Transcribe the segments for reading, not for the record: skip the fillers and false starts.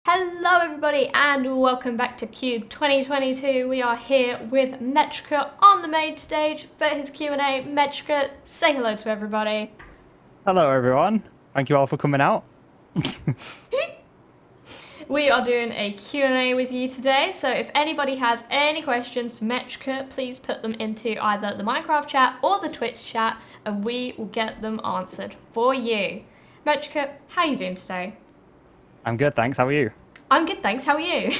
Hello everybody and welcome back to Cube 2022. We are here with Metricate on the main stage for his Q&A. Metricate, say hello to everybody. Hello, everyone. Thank you all for coming out. We are doing a Q&A with you today, so if anybody has any questions for Metricate, please put them into either the Minecraft chat or the Twitch chat and we will get them answered for you. Metricate, how are you doing today? I'm good, thanks. How are you? I'm good, thanks. How are you?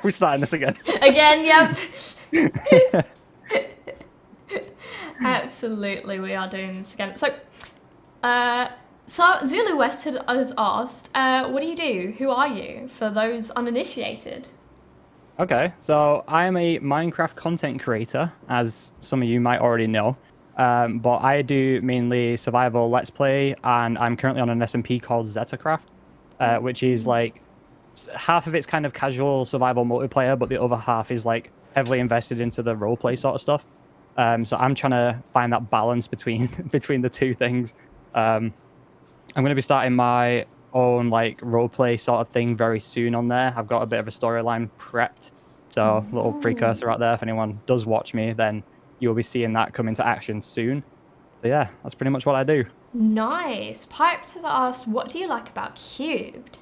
We're starting this again. Again, yep. Absolutely, we are doing this again. So Zulu West has asked, what do you do? Who are you? For those uninitiated. Okay, so I am a Minecraft content creator, as some of you might already know. But I do mainly survival Let's Play, and I'm currently on an SMP called Zetacraft, which is like half of it's kind of casual survival multiplayer, but the other half is like heavily invested into the roleplay sort of stuff. So I'm trying to find that balance between the two things. I'm going to be starting my own like roleplay sort of thing very soon on there. I've got a bit of a storyline prepped, so a little precursor out there. If anyone does watch me, then you'll be seeing that come into action soon. So yeah, that's pretty much what I do. Nice. Pipes has asked, what do you like about Cubed?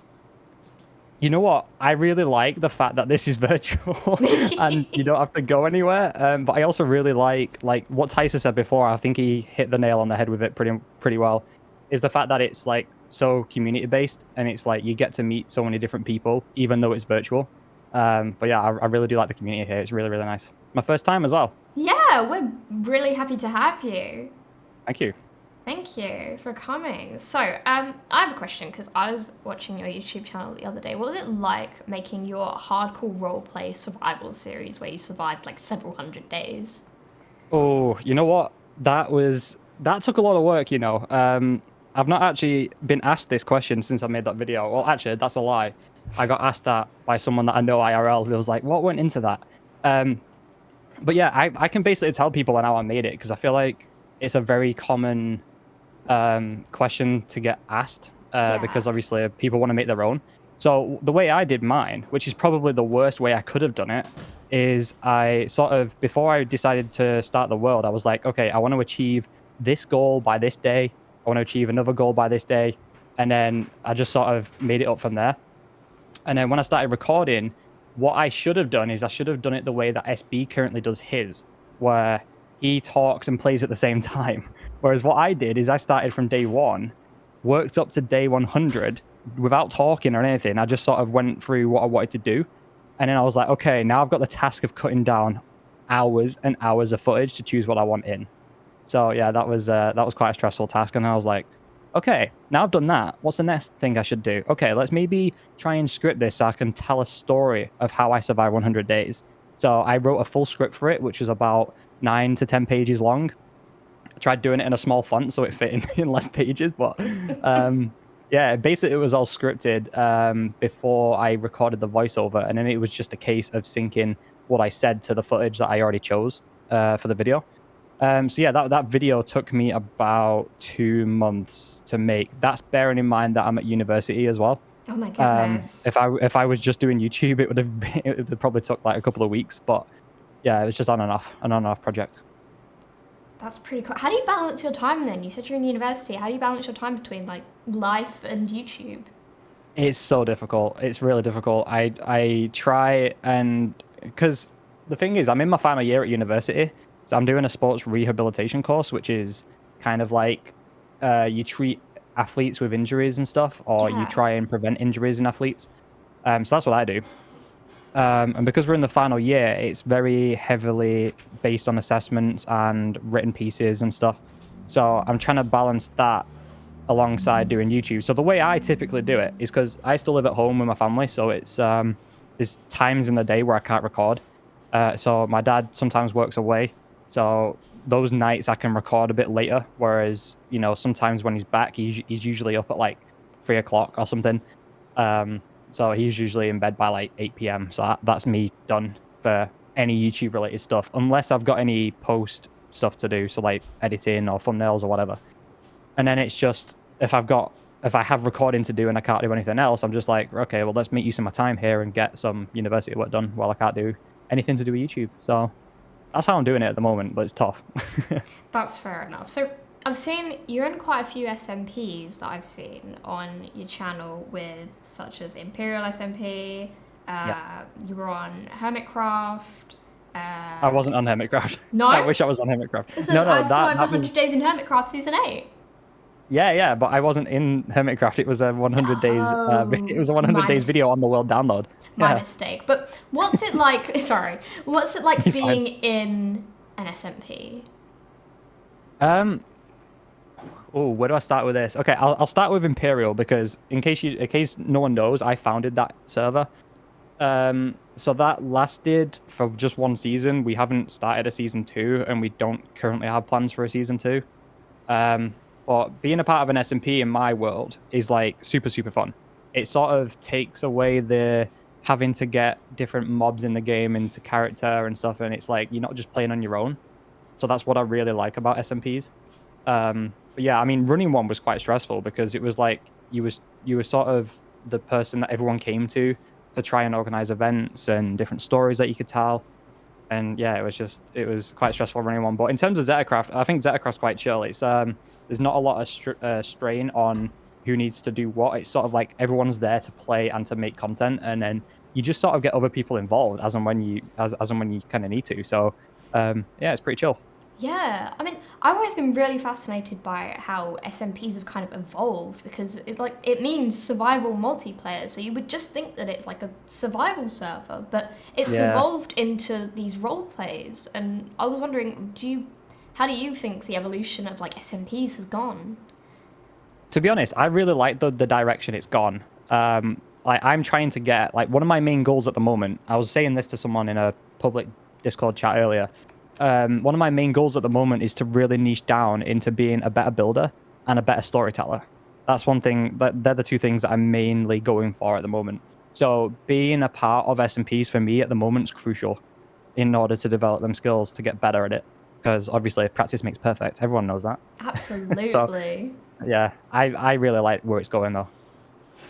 You know what? I really like the fact that this is virtual and you don't have to go anywhere. But I also really like what Tyson said before. I think he hit the nail on the head with it pretty well. Is the fact that it's like so community based and it's like you get to meet so many different people even though it's virtual. But yeah, I really do like the community here. It's really nice. My first time as well. Yeah, we're really happy to have you. Thank you. Thank you for coming. So, I have a question because I was watching your YouTube channel the other day. What was it like making your hardcore roleplay survival series where you survived like several hundred days? Oh, you know what? That took a lot of work, you know. I've not actually been asked this question since I made that video. Well, actually, that's a lie. I got asked that by someone that I know IRL. Who was like, "What went into that?" But yeah, I can basically tell people how I made it because I feel like it's a very common question to get asked because obviously people want to make their own. So the way I did mine, which is probably the worst way I could have done it, is I sort of, before I decided to start the world, I was like, okay, I want to achieve this goal by this day. I want to achieve another goal by this day. And then I just sort of made it up from there. And then when I started recording, what I should have done is I should have done it the way that SB currently does his, where he talks and plays at the same time. Whereas what I did is I started from day 1, worked up to day 100 without talking or anything. I just sort of went through what I wanted to do. And then I was like, okay, now I've got the task of cutting down hours and hours of footage to choose what I want in. So yeah, that was quite a stressful task. And I was like, okay, now I've done that. What's the next thing I should do? Okay, let's maybe try and script this so I can tell a story of how I survived 100 days. So I wrote a full script for it, which was about 9 to 10 pages long. I tried doing it in a small font so it fit in less pages, but yeah, basically it was all scripted before I recorded the voiceover, and then it was just a case of syncing what I said to the footage that I already chose for the video. So yeah, that video took me about 2 months to make. That's bearing in mind that I'm at university as well. Oh my goodness. If I was just doing YouTube, it would have probably took like a couple of weeks. But yeah, it was just an on-off project. That's pretty cool. How do you balance your time then? You said you're in university. How do you balance your time between like life and YouTube? It's so difficult. It's really difficult. I try, and because the thing is, I'm in my final year at university, so I'm doing a sports rehabilitation course, which is kind of like you treat athletes with injuries and stuff, or you try and prevent injuries in athletes. So that's what I do. And because we're in the final year, it's very heavily based on assessments and written pieces and stuff. So I'm trying to balance that alongside doing YouTube. So the way I typically do it is because I still live at home with my family, so it's there's times in the day where I can't record. So my dad sometimes works away, so those nights I can record a bit later. Whereas, you know, sometimes when he's back, he's usually up at like 3 o'clock or something. So he's usually in bed by like 8 p.m. So that's me done for any YouTube related stuff, unless I've got any post stuff to do. So like editing or thumbnails or whatever. And then it's just, if I've got if I have recording to do and I can't do anything else, I'm just like, okay, well, let's make use of my time here and get some university work done while I can't do anything to do with YouTube. So that's how I'm doing it at the moment, but it's tough. That's fair enough. So I've seen you're in quite a few SMPs that I've seen on your channel, with such as Imperial SMP. Yeah. You were on Hermitcraft. I wasn't on Hermitcraft. No? I wish I was on Hermitcraft. Listen, No, I saw over that 100 was Days in Hermitcraft Season 8. yeah, but I wasn't in Hermitcraft. It was a 100 days. It was a 100 my days mis- video on the world download. My Yeah. mistake. But what's it like? Sorry. What's it like You're being in an SMP? Oh, where do I start with this? Okay, I'll start with Imperial because in case no one knows, I founded that server. So that lasted for just one season. We haven't started a season 2, and we don't currently have plans for a season 2. But being a part of an SMP in my world is like super, super fun. It sort of takes away the having to get different mobs in the game into character and stuff, and it's like you're not just playing on your own. So that's what I really like about SMPs. But yeah, I mean, running one was quite stressful because it was like you were sort of the person that everyone came to try and organize events and different stories that you could tell. And yeah, it was quite stressful running one. But in terms of Zetacraft, I think Zetacraft's quite chill. It's there's not a lot of strain on who needs to do what. It's sort of like everyone's there to play and to make content, and then you just sort of get other people involved as and when you kind of need to. So yeah, it's pretty chill. Yeah, I mean, I've always been really fascinated by how SMPs have kind of evolved, because it means survival multiplayer. So you would just think that it's like a survival server, but it's Yeah. evolved into these role plays. And I was wondering, how do you think the evolution of like SMPs has gone? To be honest, I really like the direction it's gone. Like I'm trying to get like one of my main goals at the moment. I was saying this to someone in a public Discord chat earlier. One of my main goals at the moment is to really niche down into being a better builder and a better storyteller. That's one thing. They're the two things that I'm mainly going for at the moment. So being a part of SMPs for me at the moment is crucial in order to develop them skills to get better at it. Because obviously practice makes perfect. Everyone knows that. Absolutely. So, yeah, I really like where it's going though.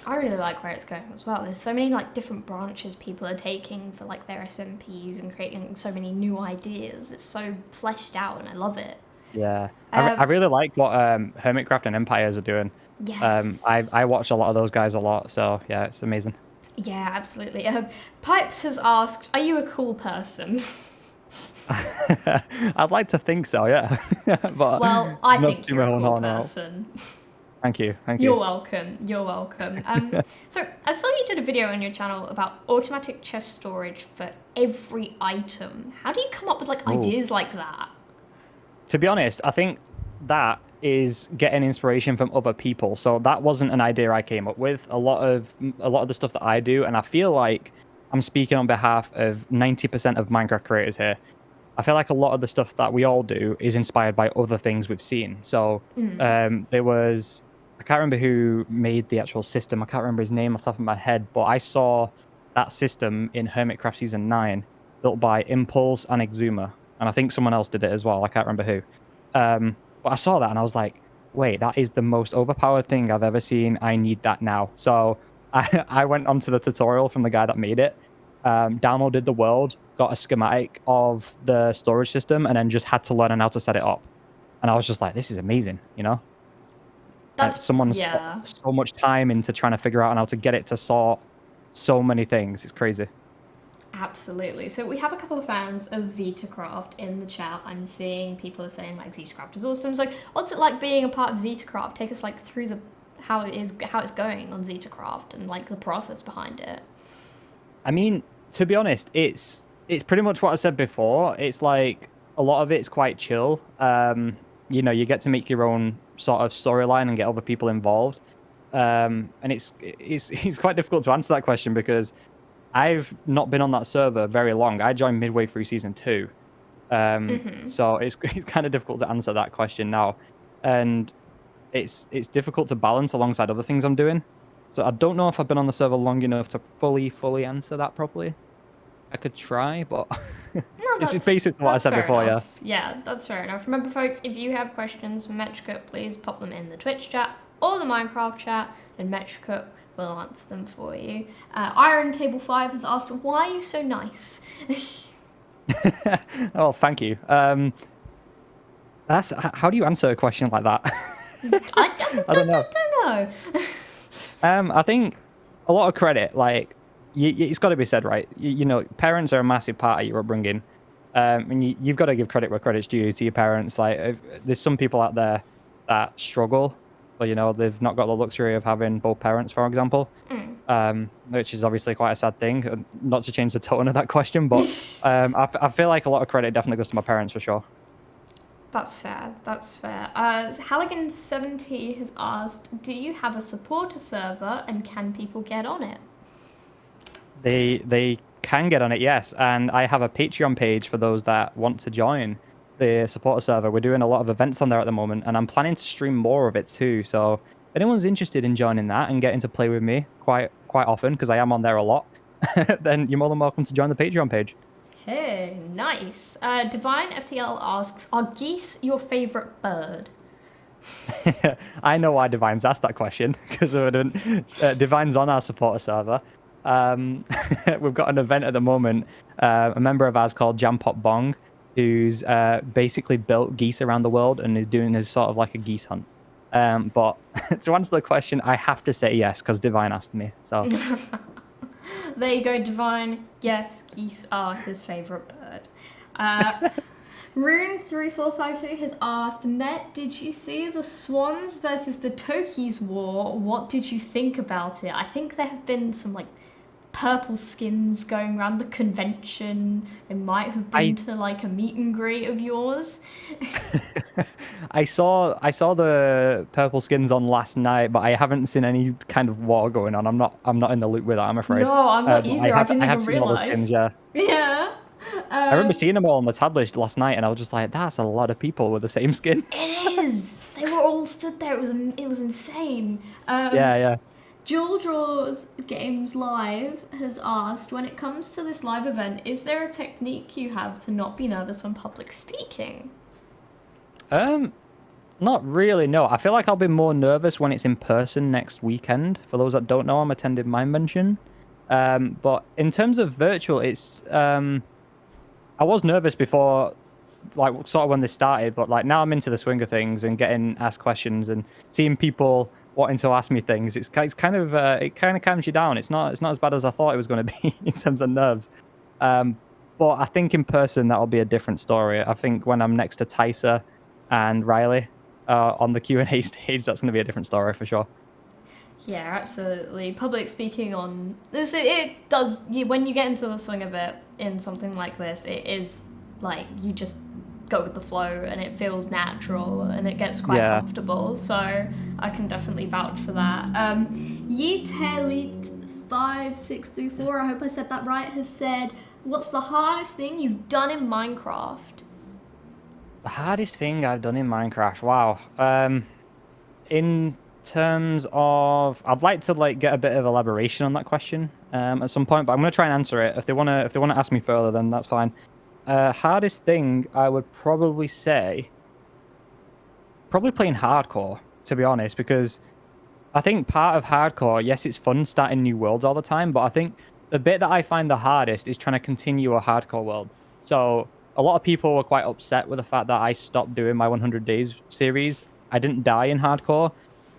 I really like where it's going as well. There's so many like different branches people are taking for like their SMPs and creating so many new ideas. It's so fleshed out and I love it. Yeah, I really like what Hermitcraft and Empires are doing. Yes. I watch a lot of those guys a lot, so yeah, it's amazing. Yeah, absolutely. Pipes has asked, are you a cool person? I'd like to think so, yeah. But Well, I not think to you're my a own cool horn out. person. Thank you. You're welcome. You're welcome. So I saw you did a video on your channel about automatic chest storage for every item. How do you come up with like ideas like that? To be honest, I think that is getting inspiration from other people. So that wasn't an idea I came up with. A lot of the stuff that I do, and I feel like I'm speaking on behalf of 90% of Minecraft creators here. I feel like a lot of the stuff that we all do is inspired by other things we've seen. So there was, I can't remember who made the actual system. I can't remember his name off the top of my head, but I saw that system in Hermitcraft Season 9 built by Impulse and Exuma. And I think someone else did it as well. I can't remember who. But I saw that and I was like, wait, that is the most overpowered thing I've ever seen. I need that now. So I went onto the tutorial from the guy that made it, downloaded the world, got a schematic of the storage system, and then just had to learn how to set it up. And I was just like, this is amazing, you know? Someone's put so much time into trying to figure out how to get it to sort so many things. It's crazy. Absolutely. So we have a couple of fans of Zetacraft in the chat. I'm seeing people are saying like Zetacraft is awesome. So what's it like being a part of Zetacraft? Take us like through how it's going on Zetacraft and like the process behind it. I mean, to be honest, it's pretty much what I said before. It's like a lot of it's quite chill. You know, you get to make your own sort of storyline and get other people involved. And it's quite difficult to answer that question because I've not been on that server very long. I joined midway through Season 2. So it's kind of difficult to answer that question now. And it's difficult to balance alongside other things I'm doing. So I don't know if I've been on the server long enough to fully answer that properly. I could try, but No, it's basically what I said before, yeah. Yeah, that's fair enough. Remember, folks, if you have questions for Metricate, please pop them in the Twitch chat or the Minecraft chat, and Metricate will answer them for you. Iron Table 5 has asked, why are you so nice? Oh, thank you. How do you answer a question like that? I don't know. I don't know. I think a lot of credit, like, it's got to be said, right? You know, parents are a massive part of your upbringing. And you've got to give credit where credit's due to your parents. Like, there's some people out there that struggle, but, you know, they've not got the luxury of having both parents, for example, which is obviously quite a sad thing. Not to change the tone of that question, but I feel like a lot of credit definitely goes to my parents for sure. That's fair. That's fair. Halligan70 has asked, do you have a supporter server and can people get on it? They can get on it, yes. And I have a Patreon page for those that want to join the supporter server. We're doing a lot of events on there at the moment, and I'm planning to stream more of it too. So if anyone's interested in joining that and getting to play with me quite often, because I am on there a lot, then you're more than welcome to join the Patreon page. Hey, nice. Divine FTL asks, are geese your favorite bird? I know why Divine's asked that question, because Divine's on our supporter server. We've got an event at the moment, a member of ours called Jampot Bong, who's basically built geese around the world and is doing his sort of like a geese hunt. But to answer the question, I have to say yes, because Divine asked me. So there you go, Divine. Yes, geese are his favorite bird. Rune3453 has asked, Met, did you see the Swans versus the Tokis war? What did you think about it? I think there have been some like purple skins going around the convention. They might have been to like a meet and greet of yours. I saw the purple skins on last night, but I haven't seen any kind of war going on. I'm not in the loop with that, I'm afraid. No, I'm not either. I didn't even realize. Skins, yeah. Yeah. I remember seeing them all on the tab list last night, and I was just like, "That's a lot of people with the same skin." It is. They were all stood there. It was insane. Yeah. Jewel Draws Games Live has asked, when it comes to this live event, is there a technique you have to not be nervous when public speaking? Not really, no. I feel like I'll be more nervous when it's in person next weekend. For those that don't know, I'm attending Mindvention. But in terms of virtual, it's I was nervous before, like sort of when they started, but like now I'm into the swing of things and getting asked questions and seeing people wanting to ask me things. It kind of calms you down. It's not as bad as I thought it was going to be in terms of nerves. But I think in person that'll be a different story. I think when I'm next to Tysa and Riley on the Q&A stage, that's going to be a different story for sure. Yeah, absolutely. Public speaking on this, it does. When you get into the swing of it in something like this, it is like you just go with the flow and it feels natural and it gets quite comfortable. So I can definitely vouch for that. Yeatelite5634, I hope I said that right, has said, "What's the hardest thing you've done in Minecraft?" The hardest thing I've done in Minecraft, wow. In terms of, I'd like to like get a bit of elaboration on that question at some point, but I'm going to try and answer it. If they want to ask me further, then that's fine. Hardest thing I would probably say, probably playing hardcore, to be honest, because I think part of hardcore, yes, it's fun starting new worlds all the time, but I think the bit that I find the hardest is trying to continue a hardcore world. So a lot of people were quite upset with the fact that I stopped doing my 100 Days series. I didn't die in hardcore.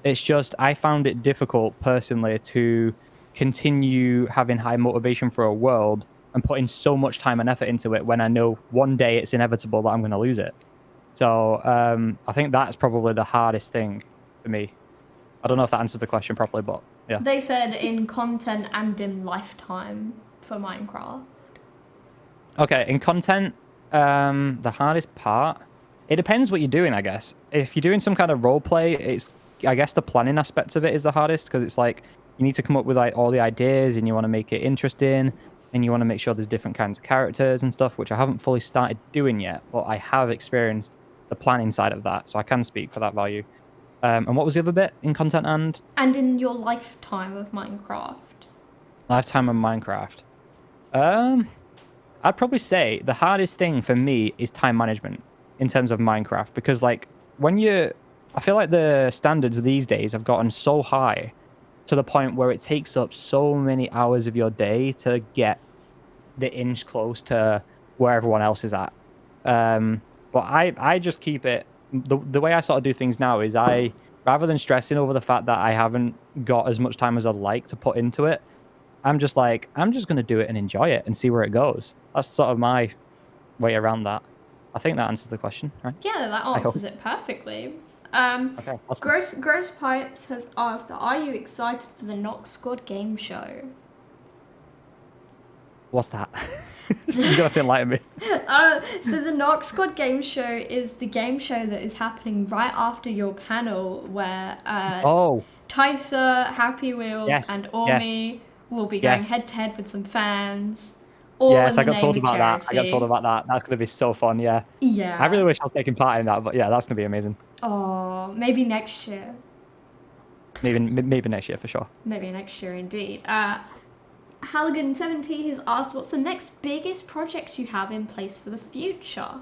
It's just I found it difficult personally to continue having high motivation for a world and putting so much time and effort into it when I know one day it's inevitable that I'm going to lose it. So I think that's probably the hardest thing for me. I don't know if that answers the question properly, but yeah. They said in content and in lifetime for Minecraft. Okay, in content, the hardest part, it depends what you're doing, I guess. If you're doing some kind of role play, I guess the planning aspects of it is the hardest, because it's like you need to come up with like all the ideas and you want to make it interesting and you want to make sure there's different kinds of characters and stuff, which I haven't fully started doing yet, but I have experienced the planning side of that, so I can speak for that value. And what was the other bit in content and? And in your lifetime of Minecraft. Lifetime of Minecraft. I'd probably say the hardest thing for me is time management in terms of Minecraft, because like when you're I feel like the standards these days have gotten so high to the point where it takes up so many hours of your day to get the inch close to where everyone else is at. But I just keep it the way I sort of do things now is I rather than stressing over the fact that I haven't got as much time as I'd like to put into it, I'm just like I'm just gonna do it and enjoy it and see where it goes. That's sort of my way around that. I think that answers the question, right? Yeah, that I hope. answers it perfectly. Okay, awesome. Gross Pipes has asked, are you excited for the Knock Squad game show? What's that? You gotta enlighten me. So the Knock Squad game show is the game show that is happening right after your panel where Oh, Tysa, Happy Wheels, yes, and yes, Ormi will be going yes. head to head with some fans. All Yes, in I the got name told of about that. I got told charity. about that. That's gonna be so fun. Yeah, I really Yeah. wish I was taking part in that, but yeah, that's gonna be amazing. Oh, maybe next year. Maybe next year for sure. Maybe next year indeed. Halligan70 has asked, what's the next biggest project you have in place for the future?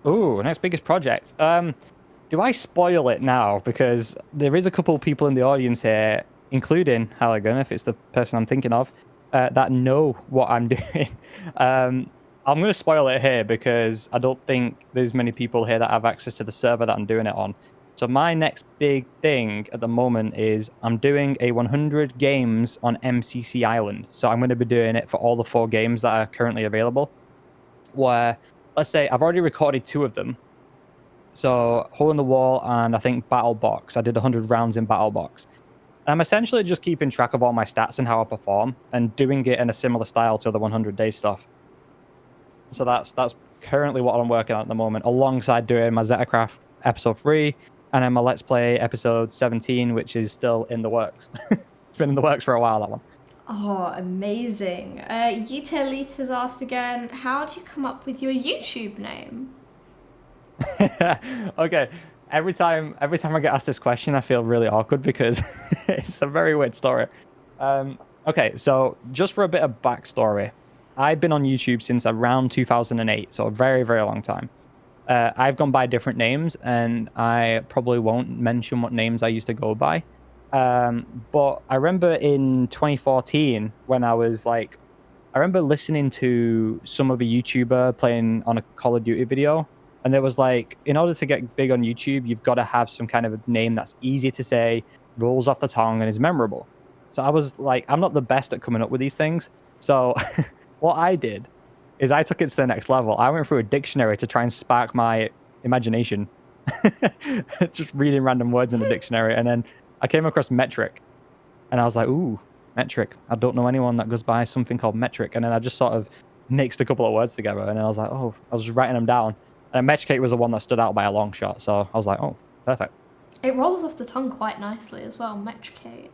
Ooh, next biggest project. Do I spoil it now? Because there is a couple of people in the audience here, including Halligan, if it's the person I'm thinking of, that know what I'm doing. I'm going to spoil it here because I don't think there's many people here that have access to the server that I'm doing it on. So my next big thing at the moment is I'm doing a 100 games on MCC Island. So I'm going to be doing it for all the 4 games that are currently available. Where, let's say, I've already recorded 2 of them. So Hole in the Wall and I think Battle Box. I did 100 rounds in Battle Box. And I'm essentially just keeping track of all my stats and how I perform and doing it in a similar style to the 100-day stuff. So that's currently what I'm working on at the moment, alongside doing my Zetacraft episode 3 and then my Let's Play episode 17, which is still in the works. It's been in the works for a while, that one. Oh, amazing. Elite has asked again, how do you come up with your YouTube name? Okay. Every time I get asked this question, I feel really awkward because it's a very weird story. Okay, so just for a bit of backstory, I've been on YouTube since around 2008, so a very, very long time. I've gone by different names, and I probably won't mention what names I used to go by. But I remember in 2014 when I remember listening to some other YouTuber playing on a Call of Duty video. And there was like, in order to get big on YouTube, you've got to have some kind of a name that's easy to say, rolls off the tongue, and is memorable. So I was like, I'm not the best at coming up with these things. So what I did is I took it to the next level. I went through a dictionary to try and spark my imagination, just reading random words in the dictionary. And then I came across Metric, and I was like, ooh, Metric. I don't know anyone that goes by something called Metric. And then I just sort of mixed a couple of words together, and then I was like, oh, I was just writing them down. And Metricate was the one that stood out by a long shot. So I was like, oh, perfect. It rolls off the tongue quite nicely as well, Metricate.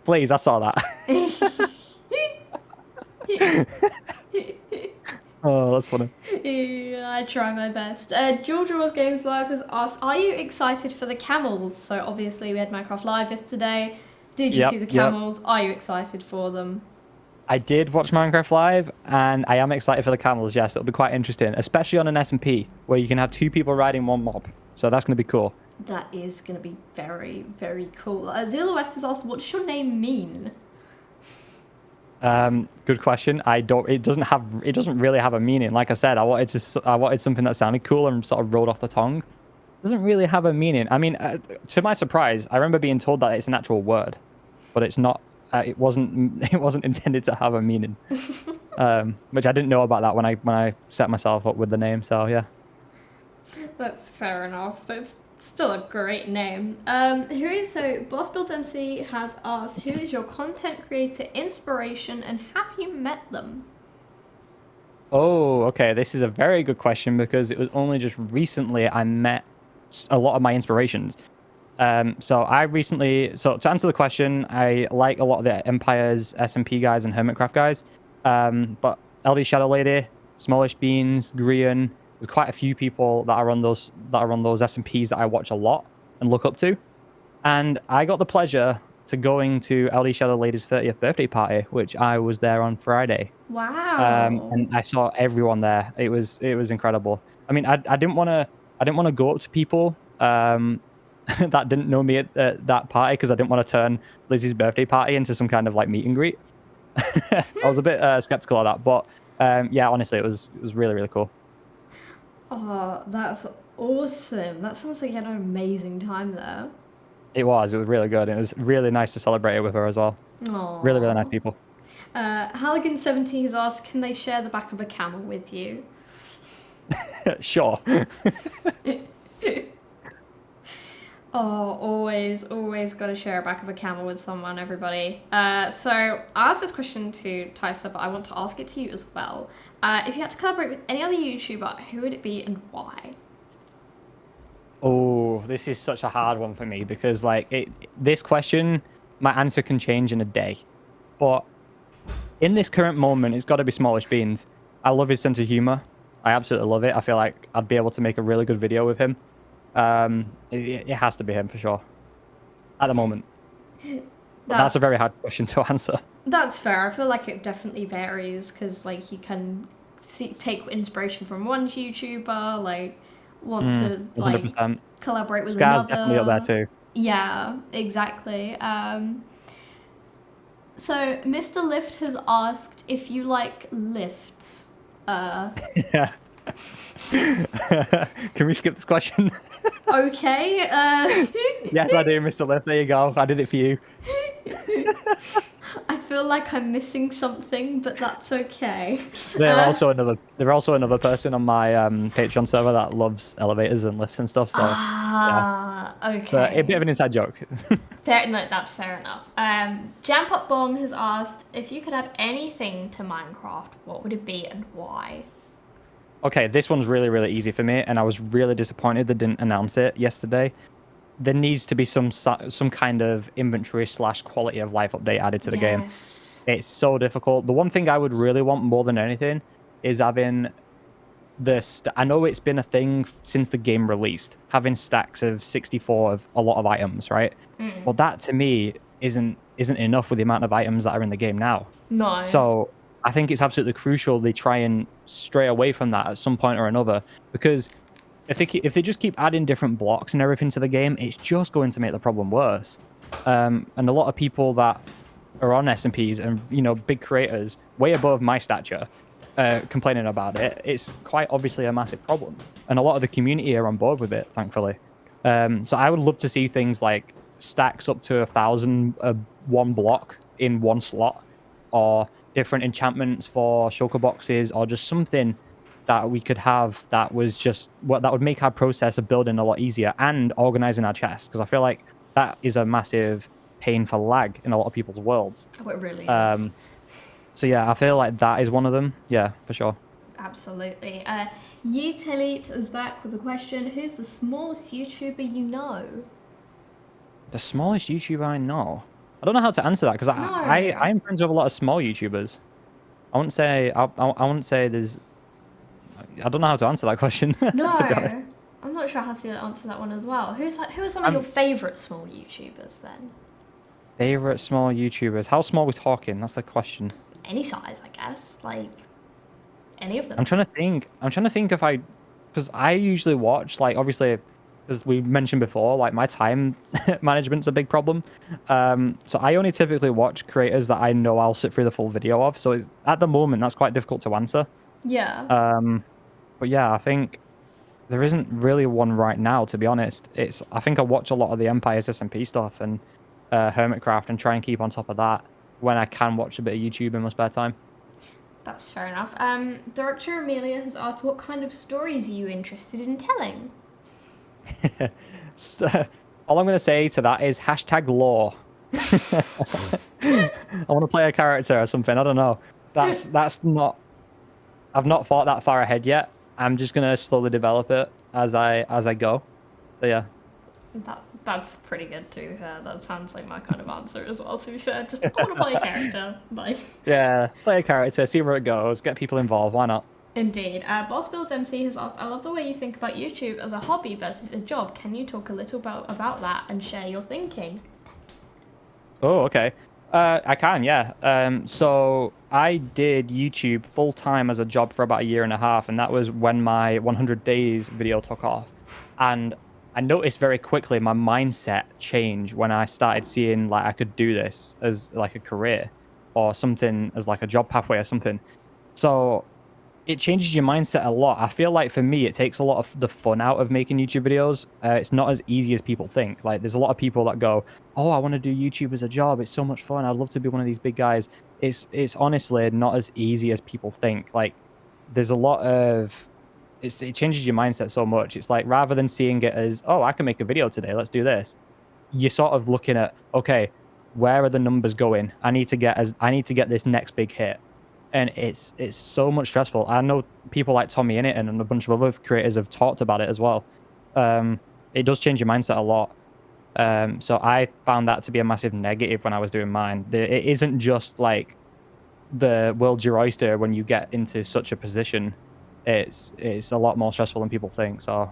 Please, I saw that. Oh, that's funny. Yeah, I try my best. Georgia Was Games Live has asked, are you excited for the camels? So obviously we had Minecraft Live yesterday. Did you see the camels? Are you excited for them? I did watch Minecraft Live, and I am excited for the camels. Yes, it'll be quite interesting, especially on an SMP where you can have 2 people riding 1 mob. So that's going to be cool. That is going to be very, very cool. Zilla West has asked, what does your name mean? Good question. It doesn't really have a meaning. Like I said, I wanted something that sounded cool and sort of rolled off the tongue. It doesn't really have a meaning. I mean, to my surprise, I remember being told that it's an actual word, but it's not. It wasn't intended to have a meaning, which I didn't know about that when I set myself up with the name. So yeah. That's fair enough. That's still a great name. Boss Builds MC has asked, who is your content creator inspiration and have you met them? Oh, okay. This is a very good question because it was only just recently I met a lot of my inspirations. So to answer the question, I like a lot of the Empires, SMP guys, and Hermitcraft guys. But LD Shadow Lady, Smallish Beans, Grian, there's quite a few people that are on those SMPs that I watch a lot and look up to. And I got the pleasure to going to LD Shadow Lady's 30th birthday party, which I was there on Friday. Wow. And I saw everyone there. It was incredible. I mean, I didn't want to go up to people that didn't know me at that party because I didn't want to turn Lizzie's birthday party into some kind of like meet and greet. I was a bit skeptical of that, but yeah, honestly, it was really, really cool. Oh, that's awesome. That sounds like you had an amazing time there. It was really good. It was really nice to celebrate it with her as well. Aww. Really, really nice people. Halligan70 has asked, can they share the back of a camel with you? Sure. Oh, always got to share a back of a camel with someone, everybody. So I asked this question to Tysa, but I want to ask it to you as well. If you had to collaborate with any other YouTuber, who would it be and why? Oh, this is such a hard one for me because like this question, my answer can change in a day. But in this current moment, it's got to be Smallish Beans. I love his sense of humor. I absolutely love it. I feel like I'd be able to make a really good video with him. It has to be him for sure. At the moment. That's a very hard question to answer. That's fair. I feel like it definitely varies because like you can take inspiration from one YouTuber, like want to like 100%. collaborate with Scar's another. definitely up there too. Yeah, exactly. So Mr. Lift has asked if you like lifts. Yeah. Can we skip this question? Okay. Yes, I do, Mr. Lift. There you go. I did it for you. I feel like I'm missing something, but that's okay. They're also another person on my Patreon server that loves elevators and lifts and stuff. So yeah. Okay. But a bit of an inside joke. No, that's fair enough. Jump Up Bong has asked if you could add anything to Minecraft, what would it be and why? Okay, this one's really, really easy for me, and I was really disappointed they didn't announce it yesterday. There needs to be some kind of inventory / quality of life update added to the game. It's so difficult. The one thing I would really want more than anything is having I know it's been a thing since the game released, having stacks of 64 of a lot of items, right? Well, that to me isn't enough with the amount of items that are in the game now. No. So I think it's absolutely crucial they try and stray away from that at some point or another, because if they just keep adding different blocks and everything to the game, it's just going to make the problem worse. And a lot of people that are on SMPs and big creators way above my stature complaining about it, it's quite obviously a massive problem. And a lot of the community are on board with it, thankfully. So I would love to see things like stacks up to 1,000 one block in one slot, or different enchantments for shulker boxes, or just something that we could have that was just that would make our process of building a lot easier and organizing our chests, because I feel like that is a massive pain for lag in a lot of people's worlds. Oh, it really is. So yeah, I feel like that is one of them. Yeah, for sure. Absolutely. Yeet Elite is back with a question. Who's the smallest YouTuber you know? The smallest YouTuber I know? I don't know how to answer that, because I am friends with a lot of small YouTubers. I wouldn't say there's... I don't know how to answer that question. No, to be honest. I'm not sure how to answer that one as well. Who are some of your favourite small YouTubers then? Favourite small YouTubers? How small are we talking? That's the question. Any size, I guess. Like, any of them. I'm trying to think if because I usually watch, like, obviously, as we mentioned before, like, my time management's a big problem. So I only typically watch creators that I know I'll sit through the full video of. So at the moment, that's quite difficult to answer. Yeah. But yeah, I think there isn't really one right now, to be honest. I think I watch a lot of the Empire's SMP stuff and Hermitcraft and try and keep on top of that when I can watch a bit of YouTube in my spare time. That's fair enough. Director Amelia has asked, what kind of stories are you interested in telling? All I'm going to say to that is #lore. I want to play a character or something. I don't know. That's not... I've not thought that far ahead yet. I'm just going to slowly develop it as I go. So yeah. That's pretty good too. That sounds like my kind of answer as well, to be fair. Just I want to play a character. Like. Yeah, play a character, see where it goes, get people involved. Why not? Indeed. Boss Bills MC has asked, I love the way you think about YouTube as a hobby versus a job. Can you talk a little about that and share your thinking? Oh, okay. I can, yeah. So I did YouTube full time as a job for about 1.5 years, and that was when my 100 days video took off. And I noticed very quickly my mindset change when I started seeing like I could do this as like a career or something as like a job pathway or something. So it changes your mindset a lot. I feel like for me, it takes a lot of the fun out of making YouTube videos. It's not as easy as people think. Like, there's a lot of people that go, "Oh, I want to do YouTube as a job. It's so much fun. I'd love to be one of these big guys." It's honestly not as easy as people think. Like, there's a lot of it changes your mindset so much. It's like rather than seeing it as, "Oh, I can make a video today. Let's do this." You're sort of looking at, "Okay, where are the numbers going? I need to get this next big hit." And it's so much stressful. I know people like Tommy Innit and a bunch of other creators have talked about it as well. It does change your mindset a lot. So I found that to be a massive negative when I was doing mine. It isn't just like the world's your oyster when you get into such a position. It's a lot more stressful than people think. So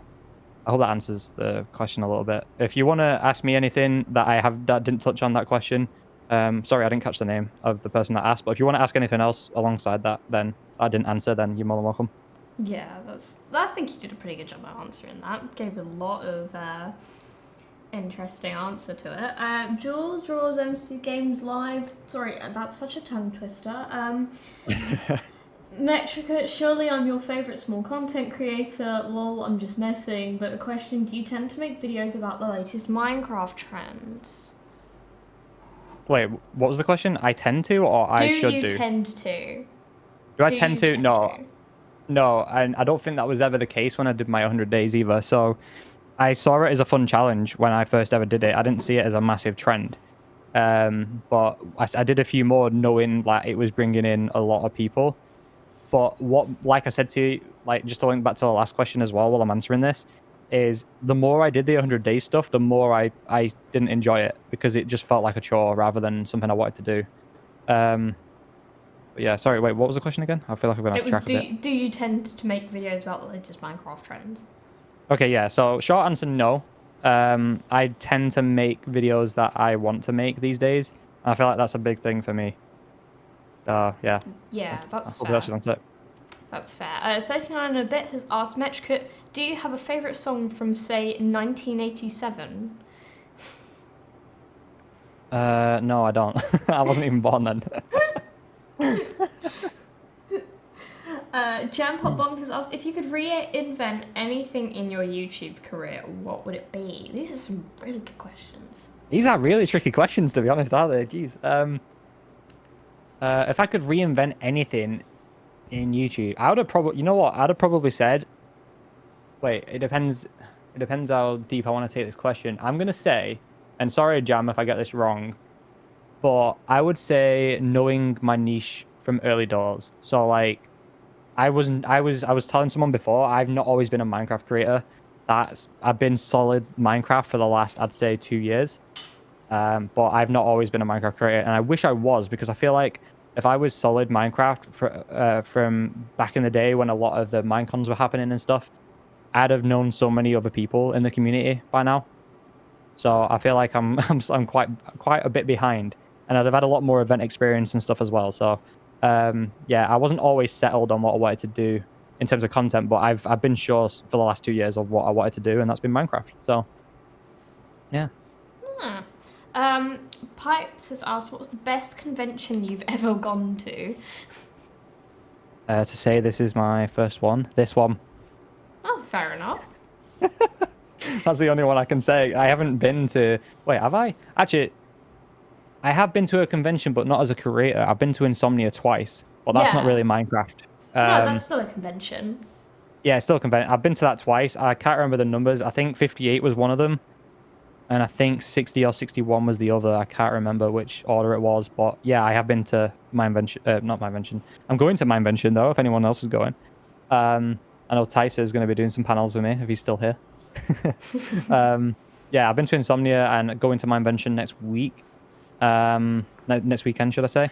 I hope that answers the question a little bit. If you want to ask me anything that didn't touch on that question, sorry, I didn't catch the name of the person that asked, but if you want to ask anything else alongside that, then I didn't answer, then you're more than welcome. Yeah, I think you did a pretty good job of answering that. Gave a lot of interesting answer to it. Jules draws MC Games Live. Sorry, that's such a tongue twister. Metricate, surely I'm your favourite small content creator. Lol, I'm just messing. But a question, do you tend to make videos about the latest Minecraft trends? Wait, what was the question? I tend to, or I should do? Do you tend to? Do I tend to? No. No, and I don't think that was ever the case when I did my 100 days either. So I saw it as a fun challenge when I first ever did it. I didn't see it as a massive trend. But I did a few more knowing like it was bringing in a lot of people. But like I said to you, like just to link back to the last question as well while I'm answering this, is the more I did the 100 days stuff, the more I didn't enjoy it because it just felt like a chore rather than something I wanted to do. But yeah, sorry, wait, what was the question again? I feel like I'm going to have to track a bit. Do you tend to make videos about the latest Minecraft trends? Okay, yeah, so short answer, no. I tend to make videos that I want to make these days. And I feel like that's a big thing for me. Yeah. Yeah, that's fair. That's it. That's fair. 39 and a bit has asked Metricate, do you have a favourite song from, say, 1987? No, I don't. I wasn't even born then. Jam Pop Bonk has asked, if you could reinvent anything in your YouTube career, what would it be? These are some really good questions. These are really tricky questions, to be honest, aren't they? Jeez. If I could reinvent anything in YouTube, I would have probably, you know what? I'd have probably said, wait, it depends how deep I want to take this question. I'm going to say, and sorry, Jam, if I get this wrong, but I would say knowing my niche from early doors. So like, I was telling someone before, I've not always been a Minecraft creator. I've been solid Minecraft for the last, I'd say, 2 years. But I've not always been a Minecraft creator, and I wish I was, because I feel like if I was solid Minecraft from back in the day when a lot of the Minecons were happening and stuff, I'd have known so many other people in the community by now. So I feel like I'm quite a bit behind, and I'd have had a lot more event experience and stuff as well. So yeah, I wasn't always settled on what I wanted to do in terms of content, but I've been sure for the last 2 years of what I wanted to do, and that's been Minecraft. So yeah. Pipes has asked, what was the best convention you've ever gone to? To say this is my first one. This one. Oh, fair enough. That's the only one I can say. I haven't been to... Wait, have I? Actually, I have been to a convention, but not as a creator. I've been to Insomnia twice, but that's not really Minecraft. No, that's still a convention. Yeah, it's still a convention. I've been to that twice. I can't remember the numbers. I think 58 was one of them. And I think 60 or 61 was the other. I can't remember which order it was. But yeah, I have been to Mindvention. Not Mindvention. I'm going to Mindvention, though, if anyone else is going. I know Tyson is going to be doing some panels with me, if he's still here. Yeah, I've been to Insomnia and going to Mindvention next week. Next weekend, should I say?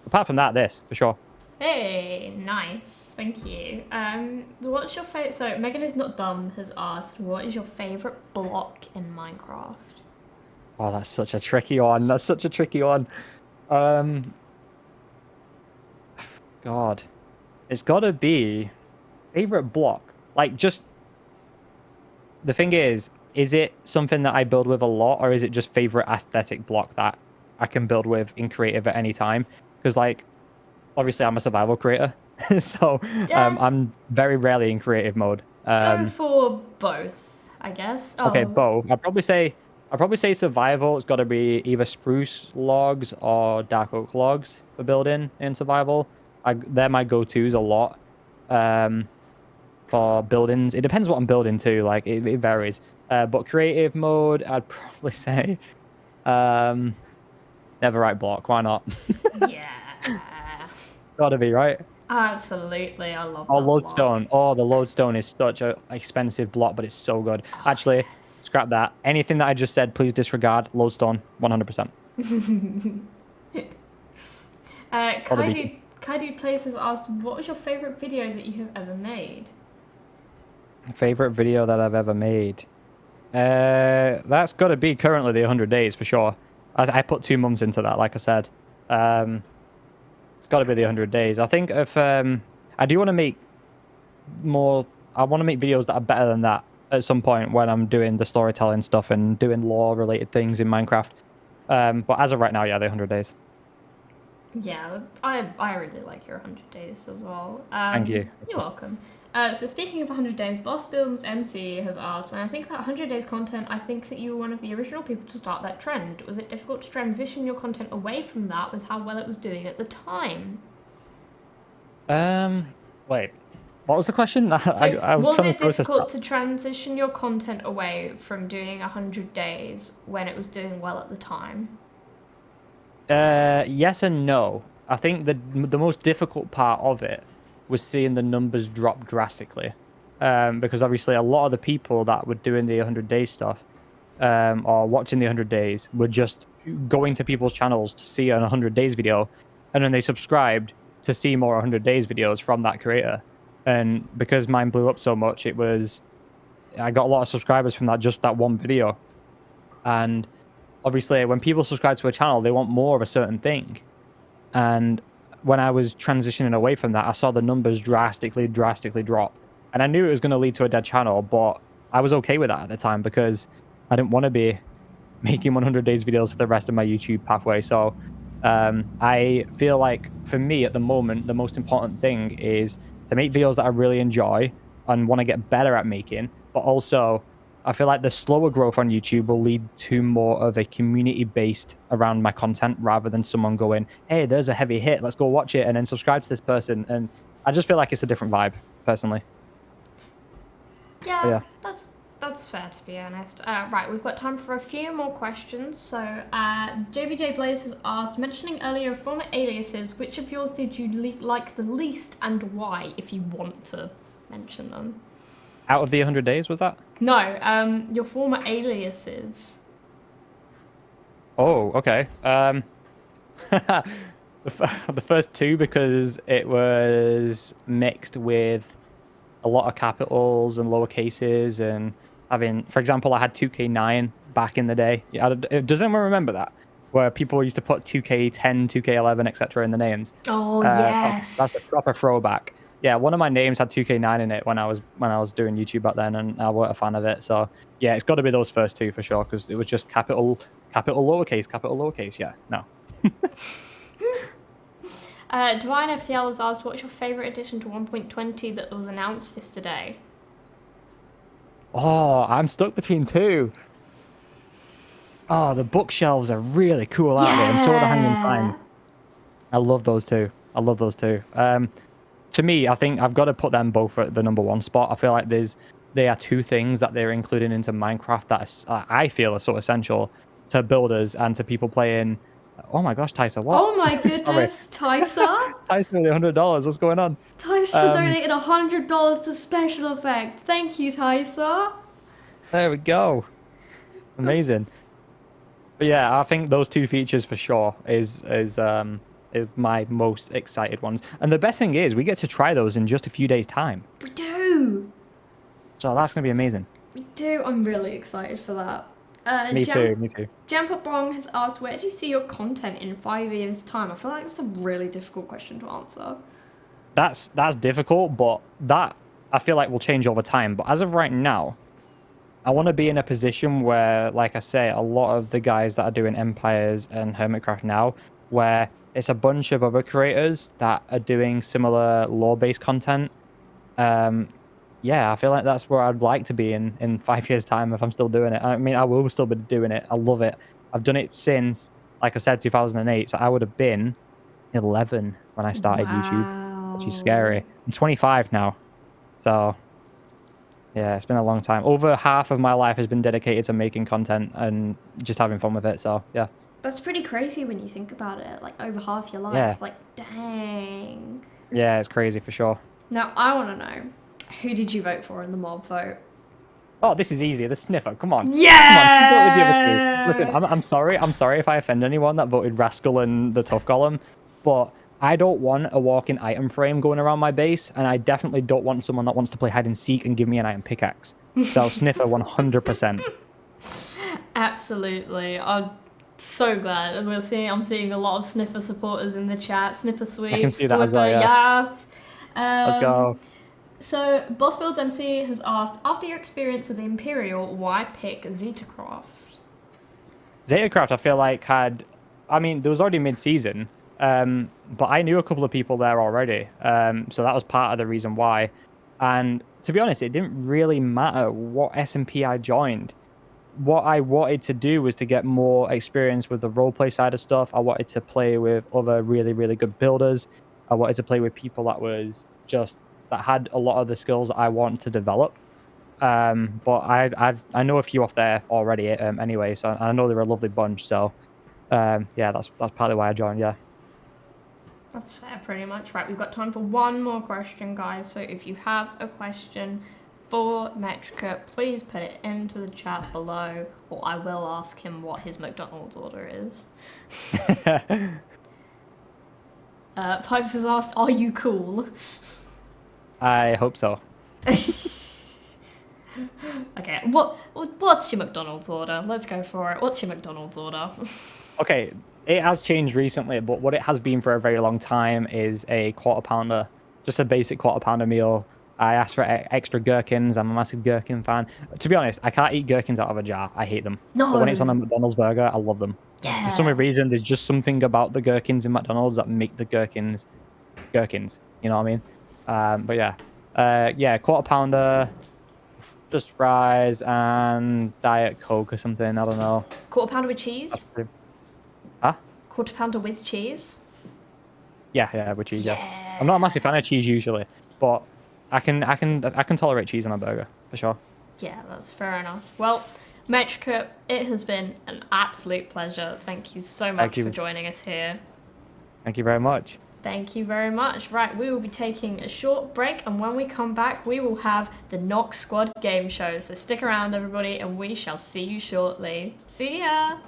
Apart from that, this, for sure. Hey, nice. Thank you. What's your favorite? So Megan is not dumb has asked, what is your favorite block in Minecraft? Oh, that's such a tricky one. That's such a tricky one. God, it's got to be favorite block. Like, just the thing is, is it something that I build with a lot, or is it just favorite aesthetic block that I can build with in creative at any time? Because like, obviously I'm a survival creator, so Yeah. I'm very rarely in creative mode. Go for both, I guess. Okay, Oh, both. I'd probably say survival. It's got to be either spruce logs or dark oak logs for building in survival. They're my go-tos a lot. For buildings, it depends what I'm building too. Like it varies. But creative mode, I'd probably say Neverite block. Why not? yeah. Gotta be right. Absolutely, I love Oh, that block. lodestone. Oh, the lodestone is such a expensive block, but it's so good. Oh, Actually, yes. scrap that. Anything that I just said, please disregard. Lodestone, 100%. Kaidu Plays has asked, what was your favorite video that you have ever made? Favorite video that I've ever made. That's got to be currently the 100 days for sure. I put 2 months into that, like I said. It's got to be the 100 days. I think if I do want to make more. I want to make videos that are better than that at some point when I'm doing the storytelling stuff and doing lore related things in Minecraft. But as of right now, yeah, the 100 days. Yeah, I really like your 100 days as well. Thank you. You're welcome. So speaking of 100 days, Boss Films MC has asked, when I think about 100 days content, I think that you were one of the original people to start that trend. Was it difficult to transition your content away from that with how well it was doing at the time? Wait, what was the question? So I was was trying it to process difficult that. to transition your content away from doing 100 days when it was doing well at the time? Yes and no. I think the most difficult part of it was seeing the numbers drop drastically, because obviously a lot of the people that were doing the 100 days stuff, or watching the 100 days, were just going to people's channels to see an 100 days video, and then they subscribed to see more 100 days videos from that creator. And because mine blew up so much, I got a lot of subscribers from that one video. And obviously when people subscribe to a channel, they want more of a certain thing. And when I was transitioning away from that, I saw the numbers drastically drop. And I knew it was going to lead to a dead channel, but I was okay with that at the time because I didn't want to be making 100 days videos for the rest of my YouTube pathway. So I feel like for me at the moment, the most important thing is to make videos that I really enjoy and want to get better at making, but also I feel like the slower growth on YouTube will lead to more of a community based around my content rather than someone going, hey, there's a heavy hit, let's go watch it and then subscribe to this person. And I just feel like it's a different vibe, personally. Yeah, Yeah. that's fair, to be honest. Right, we've got time for a few more questions. So JBJ Blaze has asked, mentioning earlier former aliases, which of yours did you like the least and why, if you want to mention them? Out of the 100 days, was that? No, your former aliases. Oh, okay. The first 2, because it was mixed with a lot of capitals and lower cases, and having, for example, I had 2K9 back in the day. Yeah, does anyone remember that? Where people used to put 2K10, 2K11, etc. in the names. Oh, yes. That's a proper throwback. Yeah, one of my names had 2K9 in it when I was doing YouTube back then, and I wasn't a fan of it. So yeah, it's got to be those first 2 for sure, because it was just capital lowercase. Yeah, no. Divine FTL has asked, what's your favourite addition to 1.20 that was announced yesterday? Oh, I'm stuck between 2. Oh, the bookshelves are really cool, aren't they? And so are the hanging signs. I love those 2. To me, I think I've got to put them both at the number 1 spot. I feel like they are 2 things that they're including into Minecraft that I feel are so essential to builders and to people playing. Oh my gosh, Tysa, what? Oh my goodness, Tysa? Tysa, nearly $100. What's going on? Tysa donated $100 to Special Effect. Thank you, Tysa. There we go. Amazing. But yeah, I think those 2 features for sure is my most excited ones. And the best thing is we get to try those in just a few days' time. We do. So that's going to be amazing. We do. I'm really excited for that. Me too. Jampa Bong has asked, where do you see your content in 5 years' time? I feel like that's a really difficult question to answer. That's difficult, but that I feel like will change over time. But as of right now, I want to be in a position where, like I say, a lot of the guys that are doing Empires and Hermitcraft now, where it's a bunch of other creators that are doing similar lore-based content. Yeah, I feel like that's where I'd like to be in 5 years' time if I'm still doing it. I mean, I will still be doing it. I love it. I've done it since, like I said, 2008. So I would have been 11 when I started YouTube, which is scary. I'm 25 now. So yeah, it's been a long time. Over half of my life has been dedicated to making content and just having fun with it. So yeah. That's pretty crazy when you think about it. Like over half your life. Yeah. Like, dang. Yeah, it's crazy for sure. Now, I want to know, who did you vote for in the mob vote? Oh, this is easy. The Sniffer. Come on. Yeah! Come on. Vote with the other two. Listen, I'm sorry. I'm sorry if I offend anyone that voted Rascal and the Tough Golem, but I don't want a walking item frame going around my base, and I definitely don't want someone that wants to play hide and seek and give me an iron pickaxe. So Sniffer 100%. Absolutely. I'm so glad. And I'm seeing a lot of Sniffer supporters in the chat. Sniffer Sweet, I can see that as well, yeah. Let's go. So, Boss Builds MC has asked, after your experience with the Imperial, why pick Zetacraft? Zetacraft, I feel like I mean, there was already mid-season, but I knew a couple of people there already, so that was part of the reason why. And to be honest, it didn't really matter what SMP I joined. What I wanted to do was to get more experience with the roleplay side of stuff. I wanted to play with other really, really good builders. I wanted to play with people that had a lot of the skills that I wanted to develop. But I know a few off there already anyway, so I know they're a lovely bunch. So yeah, that's partly why I joined. Yeah. That's fair, pretty much. Right, we've got time for one more question, guys. So if you have a question for Metricate, please put it into the chat below, or I will ask him what his McDonald's order is. Pipes has asked, are you cool? I hope so. Okay, what's your McDonald's order? Let's go for it. What's your McDonald's order? Okay, it has changed recently, but what it has been for a very long time is a quarter pounder, just a basic quarter pounder meal. I asked for extra gherkins. I'm a massive gherkin fan. To be honest, I can't eat gherkins out of a jar. I hate them. No. But when it's on a McDonald's burger, I love them. Yeah. For some reason, there's just something about the gherkins in McDonald's that make the gherkins. You know what I mean? But yeah, quarter pounder, just fries and Diet Coke or something. I don't know. Quarter pounder with cheese? Huh? Quarter pounder with cheese? Yeah, with cheese. Yeah. I'm not a massive fan of cheese usually, but I can tolerate cheese on a burger for sure. Yeah, that's fair enough. Well, Metricate, it has been an absolute pleasure. Thank you so much for joining us here. Thank you very much. Thank you very much. Right, we will be taking a short break, and when we come back, we will have the Nox Squad game show. So stick around, everybody, and we shall see you shortly. See ya!